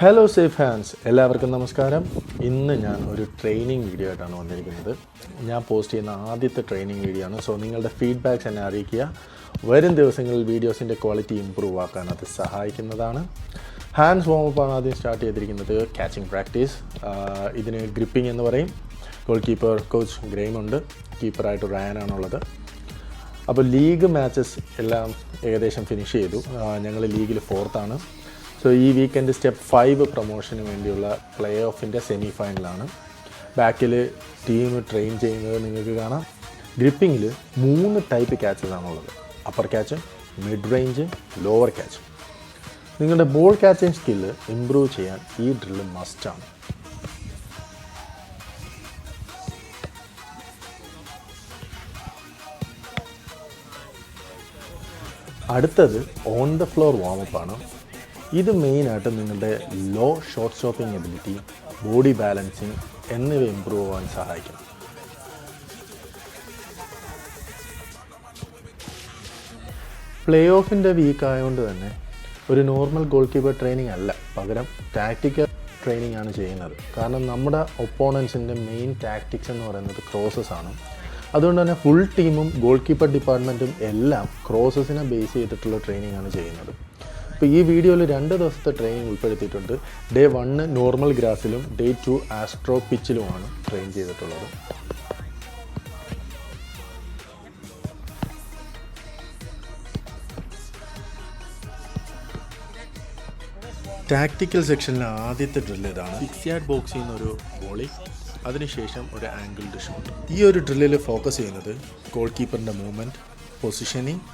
Hello safe hands, എല്ലാവർക്കും നമസ്കാരം. ഇന്ന് ഞാൻ ഒരു ട്രെയിനിങ് വീഡിയോ ആയിട്ടാണ് വന്നിരിക്കുന്നത്. ഞാൻ പോസ്റ്റ് ചെയ്യുന്ന ആദ്യത്തെ ട്രെയിനിങ് വീഡിയോ ആണ്. സോ നിങ്ങളുടെ ഫീഡ്ബാക്ക്സ് എന്നെ അറിയിക്കുക. വരും ദിവസങ്ങളിൽ വീഡിയോസിൻ്റെ ക്വാളിറ്റി ഇമ്പ്രൂവ് ആക്കാൻ അത് സഹായിക്കുന്നതാണ്. ഹാൻഡ്സ് വാമപ്പാണ് ആദ്യം സ്റ്റാർട്ട് ചെയ്തിരിക്കുന്നത്. ക്യാച്ചിങ് പ്രാക്ടീസ്, ഇതിന് ഗ്രിപ്പിംഗ് എന്ന് പറയും. ഗോൾ കീപ്പർ കോച്ച് ഗ്രേം ഉണ്ട്, കീപ്പറായിട്ട് റയാനാണുള്ളത്. അപ്പോൾ ലീഗ് മാച്ചസ് എല്ലാം ഏകദേശം ഫിനിഷ് ചെയ്തു. ഞങ്ങൾ ലീഗിൽ 4th ആണ്. സോ ഈ വീക്കെൻഡ് സ്റ്റെപ്പ് 5 പ്രൊമോഷന് വേണ്ടിയുള്ള പ്ലേ ഓഫിൻ്റെ സെമി ഫൈനലാണ്. ബാക്കിൽ ടീം ട്രെയിൻ ചെയ്യുന്നത് നിങ്ങൾക്ക് കാണാം. ഗ്രിപ്പിങ്ങിൽ 3 ടൈപ്പ് ക്യാച്ചസ് ആണുള്ളത്. Upper catch, mid range, lower catch. നിങ്ങളുടെ ബോൾ ക്യാച്ചിങ് സ്കില്ല് ഇമ്പ്രൂവ് ചെയ്യാൻ ഈ ഡ്രില്ല് മസ്റ്റാണ്. അടുത്തത് ഓൺ ദ ഫ്ലോർ വാമപ്പാണ്. ഇത് മെയിനായിട്ട് നിങ്ങളുടെ low shot stopping ability, body balancing എന്നിവ ഇമ്പ്രൂവ് ആവാൻ സഹായിക്കും. പ്ലേ ഓഫിൻ്റെ വീക്ക് ആയതുകൊണ്ട് തന്നെ ഒരു നോർമൽ ഗോൾ കീപ്പർ ട്രെയിനിങ് അല്ല, പകരം ടാക്റ്റിക്കൽ ട്രെയിനിങ് ആണ് ചെയ്യുന്നത്. കാരണം നമ്മുടെ ഒപ്പോണൻസിൻ്റെ മെയിൻ ടാക്ടിക്സ് എന്ന് പറയുന്നത് ക്രോസസ് ആണ്. അതുകൊണ്ട് തന്നെ ഫുൾ ടീമും ഗോൾ കീപ്പർ ഡിപ്പാർട്ട്മെൻറ്റും എല്ലാം ക്രോസസിനെ ബേസ് ചെയ്തിട്ടുള്ള ട്രെയിനിങ് ആണ് ചെയ്യുന്നത്. ഇപ്പോൾ ഈ വീഡിയോയിൽ 2 ദിവസത്തെ ട്രെയിനിങ് ഉൾപ്പെടുത്തിയിട്ടുണ്ട്. ഡേ 1 നോർമൽ ഗ്രാസിലും ഡേ 2 ആസ്ട്രോ പിച്ചിലുമാണ് ട്രെയിൻ ചെയ്തിട്ടുള്ളത്. ടാക്റ്റിക്കൽ സെക്ഷനിലെ ആദ്യത്തെ ഡ്രില്ല് ഇതാണ്. 6 യാർഡ് ബോക്സിൽ നിന്നൊരു വോളി, അതിനുശേഷം ഒരു ആംഗിൾഡ് ഷോട്ട്. ഈ ഒരു ഡ്രില്ലിൽ ഫോക്കസ് ചെയ്യുന്നത് ഗോൾ കീപ്പറിൻ്റെ movement, positioning,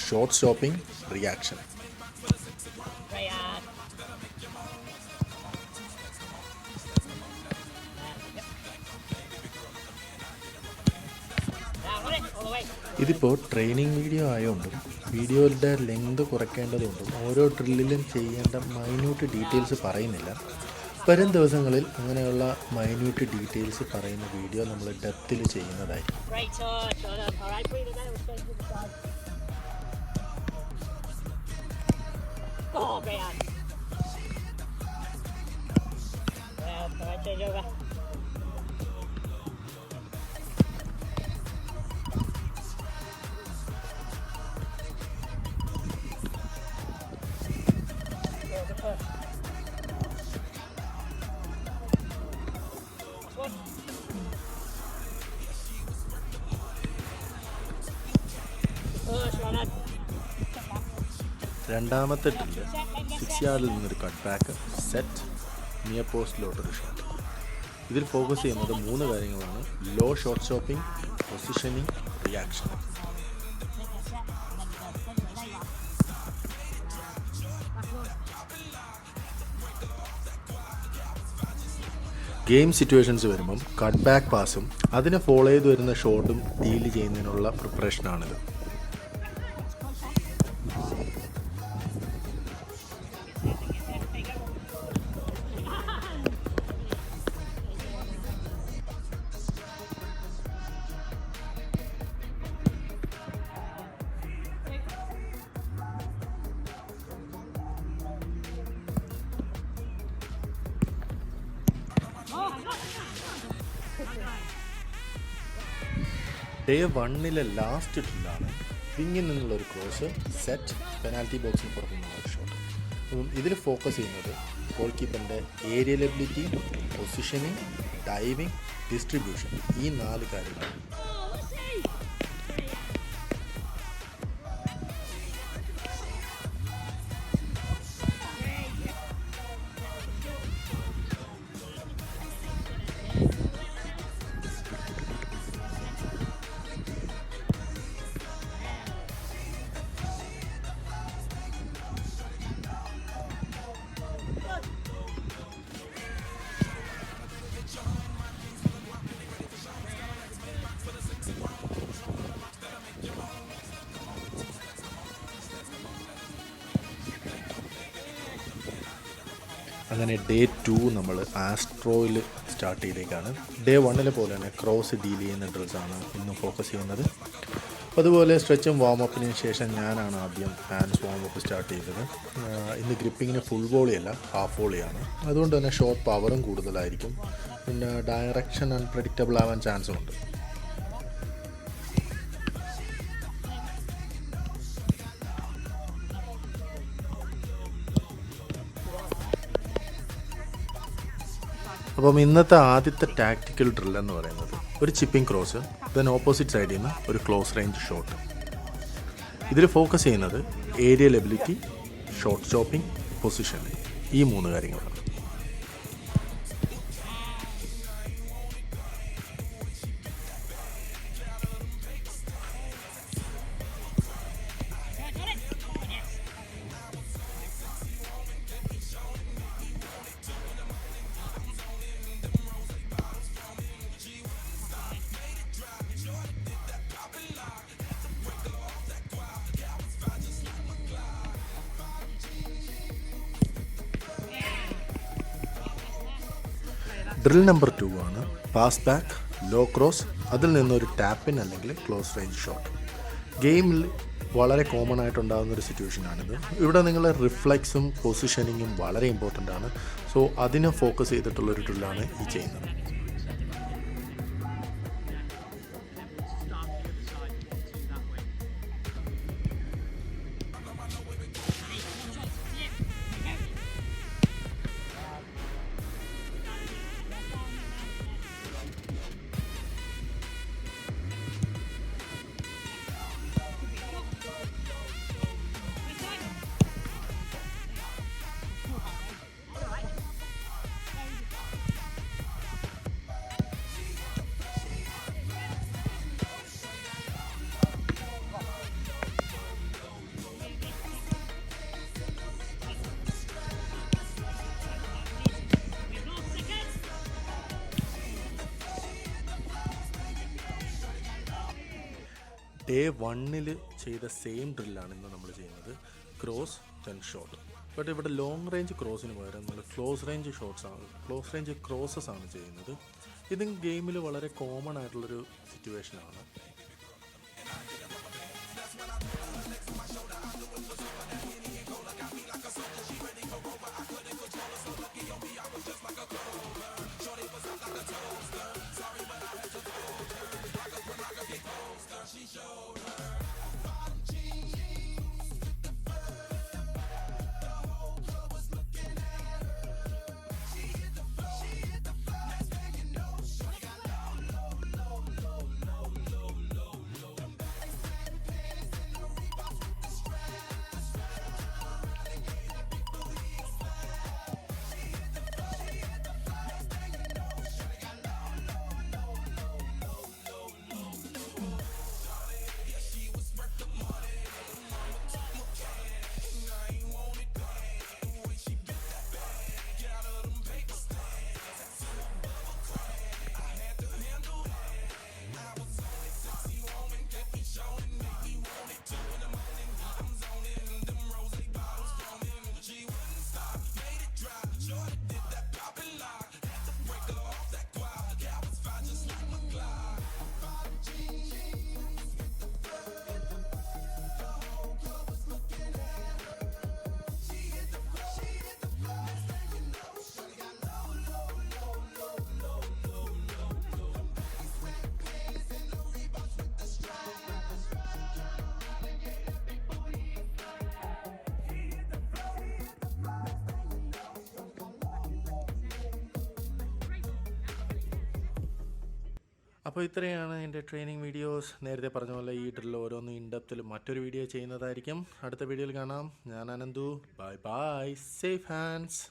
shot stopping, reaction. ഇതിപ്പോൾ ട്രെയിനിങ് വീഡിയോ ആയതുകൊണ്ടും വീഡിയോയുടെ ലെങ്ത് കുറയ്ക്കേണ്ടതുകൊണ്ടും ഓരോ ഡ്രില്ലിലും ചെയ്യേണ്ട മൈന്യൂട്ട് ഡീറ്റെയിൽസ് പറയുന്നില്ല. വരും ദിവസങ്ങളിൽ അങ്ങനെയുള്ള മൈന്യൂട്ട് ഡീറ്റെയിൽസ് പറയുന്ന വീഡിയോ നമ്മൾ ഡെപ്തിൽ ചെയ്യുന്നതായിരിക്കും. രണ്ടാമത്തെ ഡ്രില്ല് 6 യാർഡിൽ നിന്നൊരു കട്ട് ബാക്ക്, സെറ്റ്, നിയർ പോസ്റ്റിലോട്ടൊരു ഷോട്ട്. ഇതിൽ ഫോക്കസ് ചെയ്യുന്നത് 3 കാര്യങ്ങളാണ്: low shot stopping, positioning, reaction. Game situations വരുമ്പം കട്ട് ബാക്ക് പാസും അതിനെ ഫോളോ ചെയ്ത് വരുന്ന ഷോട്ടും ഡീൽ ചെയ്യുന്നതിനുള്ള പ്രിപ്പറേഷനാണിത്. ഡേ 1 ലാസ്റ്റ് ഡ്രില്ലാണ് വിങ്ങിൽ നിന്നുള്ളൊരു ക്രോസ്, സെറ്റ്, പെനാൽറ്റി ബോക്സിന് പുറത്തു നിന്നുള്ള ഷോട്ട്. അപ്പം ഇതിൽ ഫോക്കസ് ചെയ്യുന്നത് ഗോൾ കീപ്പറിൻ്റെ aerial ability, positioning, diving, distribution, ഈ 4 കാര്യങ്ങളാണ്. അങ്ങനെ ഡേ 2 നമ്മൾ ആസ്ട്രോയിൽ സ്റ്റാർട്ട് ചെയ്തേക്കാണ്. ഡേ 1 പോലെ തന്നെ ക്രോസ് ഡീൽ ചെയ്യുന്ന ഡ്രിൽസാണ് ഇന്ന് ഫോക്കസ് ചെയ്യുന്നത്. അതുപോലെ സ്ട്രെച്ചും വാമപ്പിന് ശേഷം ഞാനാണ് ആദ്യം ഹാൻഡ്സ് വാമപ്പ് സ്റ്റാർട്ട് ചെയ്തത്. ഇന്ന് ഗ്രിപ്പിങ്ങിന് ഫുൾ വോളിയല്ല, ഹാഫ് വോളിയാണ്. അതുകൊണ്ട് തന്നെ ഷോട്ട് പവറും കൂടുതലായിരിക്കും. പിന്നെ ഡയറക്ഷൻ അൺപ്രഡിക്റ്റബിൾ ആവാൻ ചാൻസും ഉണ്ട്. അപ്പം ഇന്നത്തെ ആദ്യത്തെ ടാക്റ്റിക്കൽ ഡ്രിൽ എന്ന് പറയുന്നത് ഒരു ചിപ്പിംഗ് ക്രോസ്, ദെൻ ഓപ്പോസിറ്റ് സൈഡിൽ നിന്ന് ഒരു ക്ലോസ് റേഞ്ച് ഷോട്ട്. ഇതിൽ ഫോക്കസ് ചെയ്യുന്നത് aerial ability, shot stopping, positioning, ഈ 3 കാര്യങ്ങളാണ്. ഡ്രിൽ നമ്പർ 2 ആണ് പാസ് ബാക്ക്, ലോ ക്രോസ്, അതിൽ നിന്നൊരു ടാപ്പിൻ അല്ലെങ്കിൽ ക്ലോസ് റേഞ്ച് ഷോട്ട്. ഗെയിമിൽ വളരെ കോമൺ ആയിട്ടുണ്ടാകുന്നൊരു സിറ്റുവേഷനാണിത്. ഇവിടെ നിങ്ങളുടെ റിഫ്ലെക്സും പൊസിഷനിങ്ങും വളരെ ഇമ്പോർട്ടൻ്റ് ആണ്. സോ അതിനെ ഫോക്കസ് ചെയ്തിട്ടുള്ളൊരു ഡ്രില്ലാണ് ഈ ചെയ്യുന്നത്. ഡേ 1 ചെയ്ത സെയിം ഡ്രില്ലാണ് ഇന്ന് നമ്മൾ ചെയ്യുന്നത്. Cross then shot. ബട്ട് ഇവിടെ ലോങ് റേഞ്ച് ക്രോസിന് പകരം നമ്മൾ ക്ലോസ് റേഞ്ച് ക്രോസസ് ആണ് ചെയ്യുന്നത്. ഇതും ഗെയിമിൽ വളരെ കോമൺ ആയിട്ടുള്ളൊരു സിറ്റുവേഷനാണ്. അപ്പോൾ ഇത്രയാണ് എൻ്റെ ട്രെയിനിങ് വീഡിയോസ്. നേരത്തെ പറഞ്ഞ പോലെ ഈ ഡ്രിൽ ഓരോന്ന് ഇൻഡെപ്തിൽ മറ്റൊരു വീഡിയോ ചെയ്യുന്നതായിരിക്കും. അടുത്ത വീഡിയോയിൽ കാണാം. ഞാൻ Ananthu. Bye bye. Safe hands.